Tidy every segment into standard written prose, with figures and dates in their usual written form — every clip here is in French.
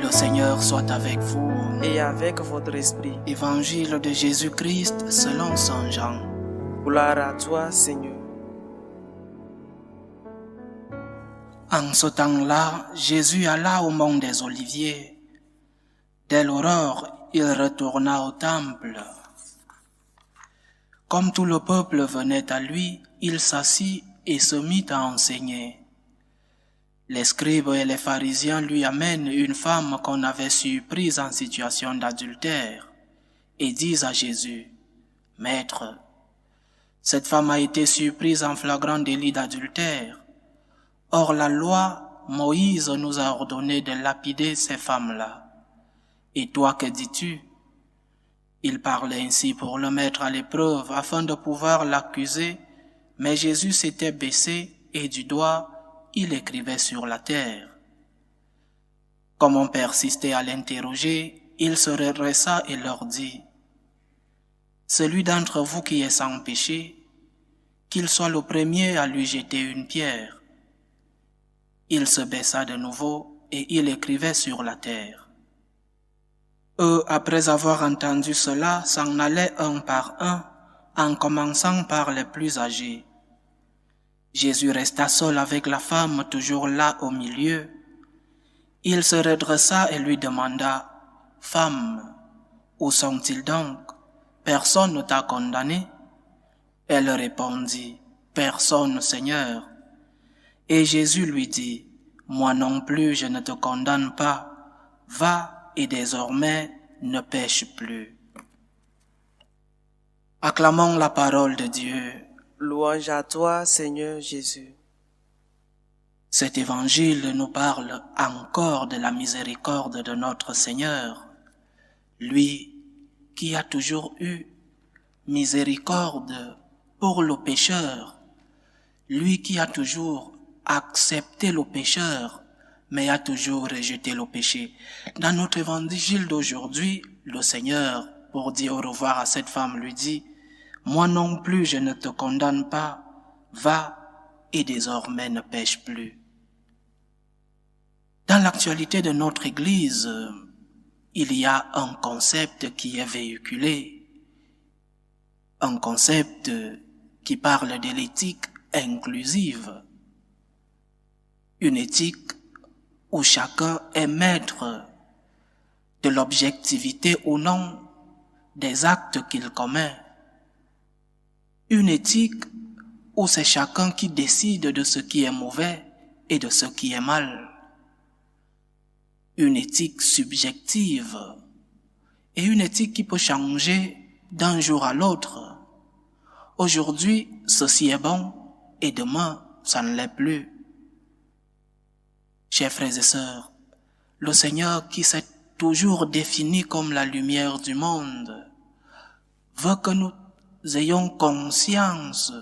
Le Seigneur soit avec vous. Et avec votre esprit. Évangile de Jésus-Christ selon Saint Jean. Gloire à toi, Seigneur. En ce temps-là, Jésus alla au mont des Oliviers. Dès l'aurore, il retourna au temple. Comme tout le peuple venait à lui, il s'assit et se mit à enseigner. Les scribes et les pharisiens lui amènent une femme qu'on avait surprise en situation d'adultère et disent à Jésus, « Maître, cette femme a été surprise en flagrant délit d'adultère. Or la loi, Moïse nous a ordonné de lapider ces femmes-là. Et toi, que dis-tu » Il parlait ainsi pour le mettre à l'épreuve afin de pouvoir l'accuser, mais Jésus s'était baissé et du doigt, il écrivait sur la terre. Comme on persistait à l'interroger, il se redressa et leur dit, « Celui d'entre vous qui est sans péché, qu'il soit le premier à lui jeter une pierre. » Il se baissa de nouveau et il écrivait sur la terre. Eux, après avoir entendu cela, s'en allaient un par un, en commençant par les plus âgés. Jésus resta seul avec la femme, toujours là au milieu. Il se redressa et lui demanda, « Femme, où sont-ils donc? Personne ne t'a condamné? » Elle répondit, « Personne, Seigneur. » Et Jésus lui dit, « Moi non plus, je ne te condamne pas. Va et désormais ne pêche plus. » Acclamons la parole de Dieu. Louange à toi, Seigneur Jésus. Cet évangile nous parle encore de la miséricorde de notre Seigneur, lui qui a toujours eu miséricorde pour le pécheur, lui qui a toujours accepté le pécheur, mais a toujours rejeté le péché. Dans notre évangile d'aujourd'hui, le Seigneur, pour dire au revoir à cette femme, lui dit, « Moi non plus, je ne te condamne pas. Va et désormais ne pêche plus. » Dans l'actualité de notre Église, il y a un concept qui est véhiculé, un concept qui parle de l'éthique inclusive, une éthique où chacun est maître de l'objectivité ou non des actes qu'il commet. Une éthique où c'est chacun qui décide de ce qui est mauvais et de ce qui est mal. Une éthique subjective et une éthique qui peut changer d'un jour à l'autre. Aujourd'hui, ceci est bon et demain, ça ne l'est plus. Chers frères et sœurs, le Seigneur qui s'est toujours défini comme la lumière du monde veut que nous ayons conscience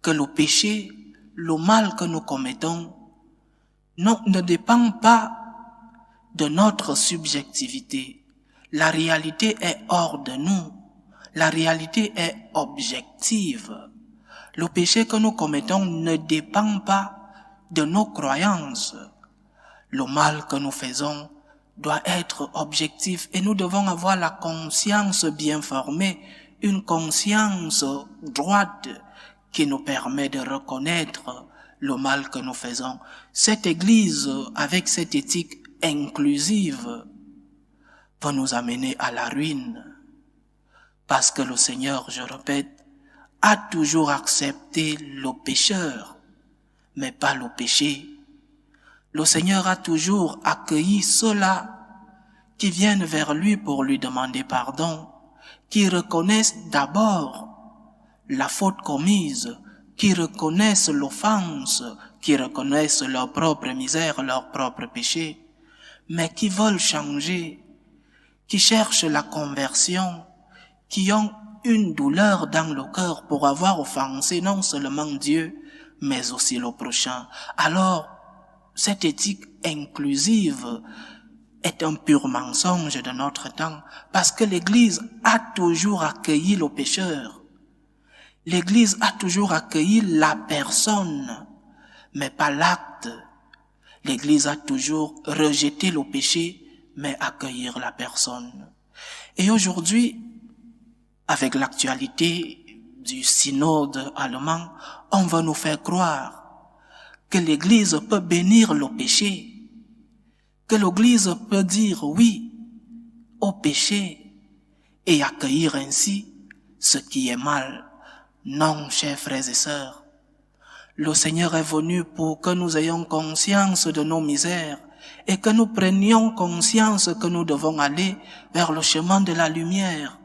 que le péché, le mal que nous commettons, ne dépend pas de notre subjectivité. La réalité est hors de nous. La réalité est objective. Le péché que nous commettons ne dépend pas de nos croyances. Le mal que nous faisons doit être objectif et nous devons avoir la conscience bien formée, une conscience droite qui nous permet de reconnaître le mal que nous faisons. Cette Église, avec cette éthique inclusive, va nous amener à la ruine. Parce que le Seigneur, je répète, a toujours accepté le pécheur, mais pas le péché. Le Seigneur a toujours accueilli ceux-là qui viennent vers lui pour lui demander pardon, qui reconnaissent d'abord la faute commise, qui reconnaissent l'offense, qui reconnaissent leur propre misère, leur propre péché, mais qui veulent changer, qui cherchent la conversion, qui ont une douleur dans le cœur pour avoir offensé non seulement Dieu, mais aussi le prochain. Alors, cette éthique inclusive est un pur mensonge de notre temps, parce que l'Église a toujours accueilli le pécheur. L'Église a toujours accueilli la personne, mais pas l'acte. L'Église a toujours rejeté le péché, mais accueillir la personne. Et aujourd'hui, avec l'actualité du synode allemand, on va nous faire croire que l'Église peut bénir le péché, que l'Église peut dire oui au péché et accueillir ainsi ce qui est mal. Non, chers frères et sœurs, le Seigneur est venu pour que nous ayons conscience de nos misères et que nous prenions conscience que nous devons aller vers le chemin de la lumière.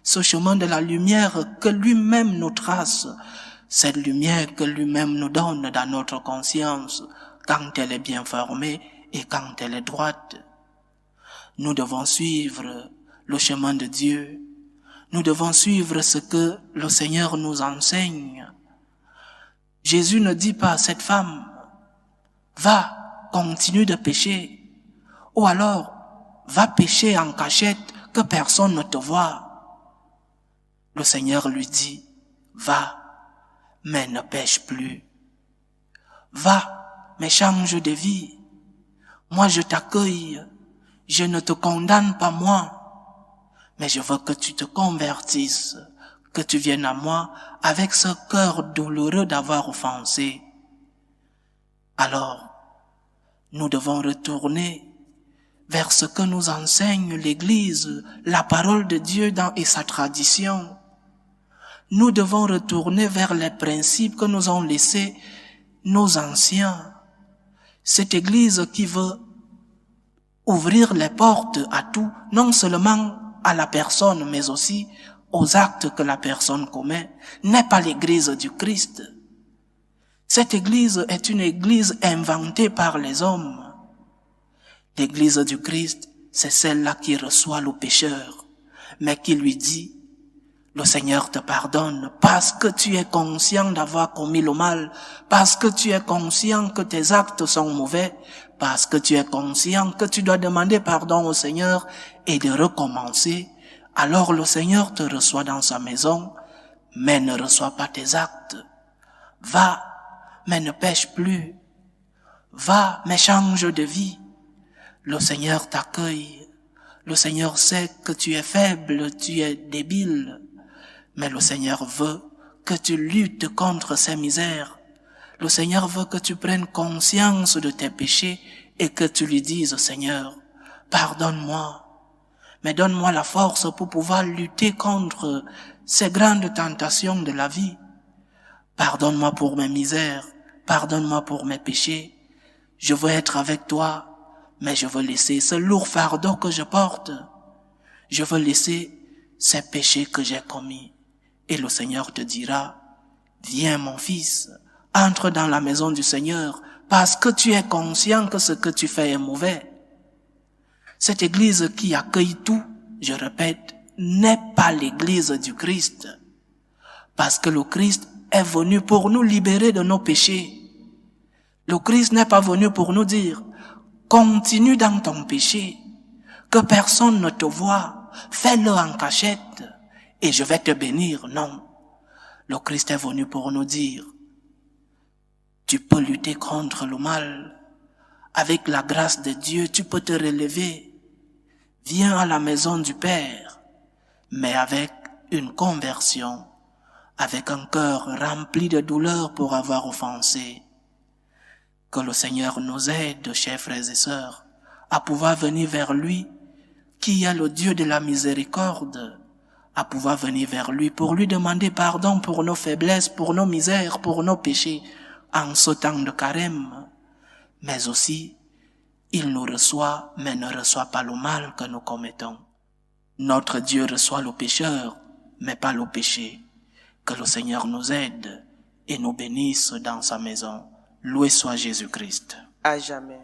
Ce chemin de la lumière que lui-même nous trace, cette lumière que lui-même nous donne dans notre conscience quand elle est bien formée et quand elle est droite. Nous devons suivre le chemin de Dieu. Nous devons suivre ce que le Seigneur nous enseigne. Jésus ne dit pas à cette femme, va, continue de pécher, ou alors, va pécher en cachette que personne ne te voit. Le Seigneur lui dit, va, mais ne pêche plus. Va, mais change de vie. Moi, je t'accueille. Je ne te condamne pas moi, mais je veux que tu te convertisses, que tu viennes à moi avec ce cœur douloureux d'avoir offensé. Alors, nous devons retourner vers ce que nous enseigne l'Église, la parole de Dieu et sa tradition. Nous devons retourner vers les principes que nous ont laissés nos anciens. Cette Église qui veut ouvrir les portes à tout, non seulement à la personne, mais aussi aux actes que la personne commet, n'est pas l'Église du Christ. Cette Église est une Église inventée par les hommes. L'Église du Christ, c'est celle-là qui reçoit le pécheur, mais qui lui dit, le Seigneur te pardonne parce que tu es conscient d'avoir commis le mal, parce que tu es conscient que tes actes sont mauvais, parce que tu es conscient que tu dois demander pardon au Seigneur et de recommencer. Alors le Seigneur te reçoit dans sa maison, mais ne reçoit pas tes actes. Va, mais ne pêche plus. Va, mais change de vie. Le Seigneur t'accueille. Le Seigneur sait que tu es faible, tu es débile. Mais le Seigneur veut que tu luttes contre ces misères. Le Seigneur veut que tu prennes conscience de tes péchés et que tu lui dises, Seigneur, pardonne-moi. Mais donne-moi la force pour pouvoir lutter contre ces grandes tentations de la vie. Pardonne-moi pour mes misères, pardonne-moi pour mes péchés. Je veux être avec toi, mais je veux laisser ce lourd fardeau que je porte. Je veux laisser ces péchés que j'ai commis. Et le Seigneur te dira, viens mon fils, entre dans la maison du Seigneur, parce que tu es conscient que ce que tu fais est mauvais. Cette Église qui accueille tout, je répète, n'est pas l'Église du Christ. Parce que le Christ est venu pour nous libérer de nos péchés. Le Christ n'est pas venu pour nous dire, continue dans ton péché, que personne ne te voit, fais-le en cachette et je vais te bénir. Non. Le Christ est venu pour nous dire, tu peux lutter contre le mal. Avec la grâce de Dieu, tu peux te relever. Viens à la maison du Père, mais avec une conversion, avec un cœur rempli de douleur pour avoir offensé. Que le Seigneur nous aide, chers frères et sœurs, à pouvoir venir vers lui, qui est le Dieu de la miséricorde, à pouvoir venir vers lui pour lui demander pardon pour nos faiblesses, pour nos misères, pour nos péchés, en ce temps de carême. Mais aussi, il nous reçoit, mais ne reçoit pas le mal que nous commettons. Notre Dieu reçoit le pécheur, mais pas le péché. Que le Seigneur nous aide et nous bénisse dans sa maison. Loué soit Jésus-Christ. À jamais.